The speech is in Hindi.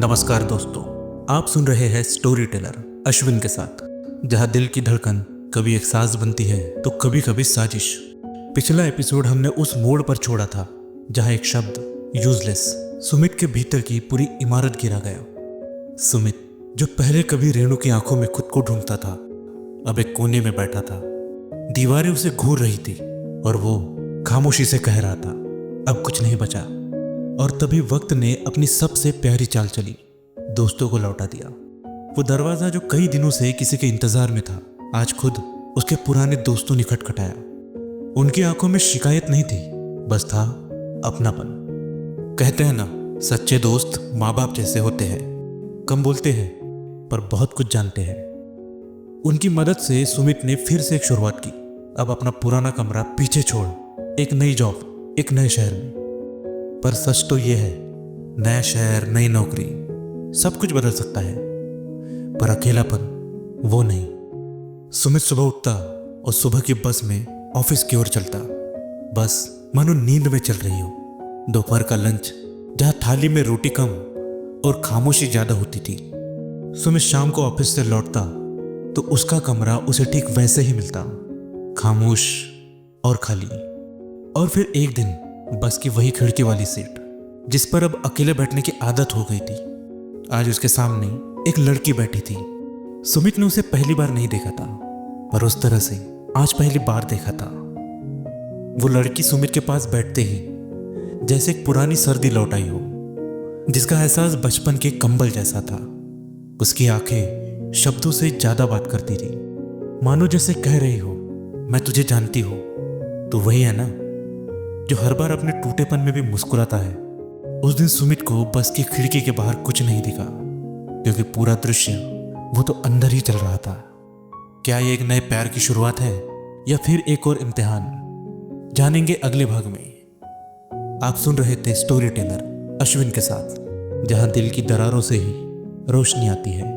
नमस्कार दोस्तों, आप सुन रहे हैं स्टोरी टेलर अश्विन के साथ, जहां दिल की धड़कन कभी एक साज बनती है तो कभी कभी साजिश। पिछला एपिसोड हमने उस मोड़ पर छोड़ा था जहां एक शब्द यूजलेस सुमित के भीतर की पूरी इमारत गिरा गया। सुमित जो पहले कभी रेणु की आंखों में खुद को ढूंढता था, अब एक कोने में बैठा था। दीवारें उसे घूर रही थी और वो खामोशी से कह रहा था, अब कुछ नहीं बचा। और तभी वक्त ने अपनी सबसे प्यारी चाल चली, दोस्तों को लौटा दिया। वो दरवाजा जो कई दिनों से किसी के इंतजार में था, आज खुद उसके पुराने दोस्तों ने खटखटाया। उनकी आंखों में शिकायत नहीं थी, बस था अपनापन। कहते हैं ना, सच्चे दोस्त माँ बाप जैसे होते हैं, कम बोलते हैं पर बहुत कुछ जानते हैं। उनकी मदद से सुमित ने फिर से एक शुरुआत की। अब अपना पुराना कमरा पीछे छोड़ एक नई जॉब, एक नए शहर में। पर सच तो ये है, नया शहर, नई नौकरी, सब कुछ बदल सकता है, पर अकेलापन वो नहीं। सुमित सुबह उठता और सुबह की बस में ऑफिस की ओर चलता। बस मानो नींद में चल रही हो। दोपहर का लंच जहां थाली में रोटी कम और खामोशी ज्यादा होती थी। सुमित शाम को ऑफिस से लौटता तो उसका कमरा उसे ठीक वैसे ही मिलता, खामोश और खाली। और फिर एक दिन बस की वही खिड़की वाली सीट जिस पर अब अकेले बैठने की आदत हो गई थी, आज उसके सामने एक लड़की बैठी थी। सुमित ने उसे पहली बार नहीं देखा था, पर उस तरह से आज पहली बार देखा था। वो लड़की सुमित के पास बैठते ही जैसे एक पुरानी सर्दी लौट आई हो, जिसका एहसास बचपन के कंबल जैसा था। उसकी आंखें शब्दों से ज्यादा बात करती थी, मानो जैसे कह रही हो, मैं तुझे जानती हूं, तो वही है ना जो हर बार अपने टूटेपन में भी मुस्कुराता है। उस दिन सुमित को बस की खिड़की के बाहर कुछ नहीं दिखा, क्योंकि पूरा दृश्य वो तो अंदर ही चल रहा था। क्या ये एक नए प्यार की शुरुआत है या फिर एक और इम्तिहान? जानेंगे अगले भाग में। आप सुन रहे थे स्टोरी टेलर अश्विन के साथ, जहां दिल की दरारों से ही रोशनी आती है।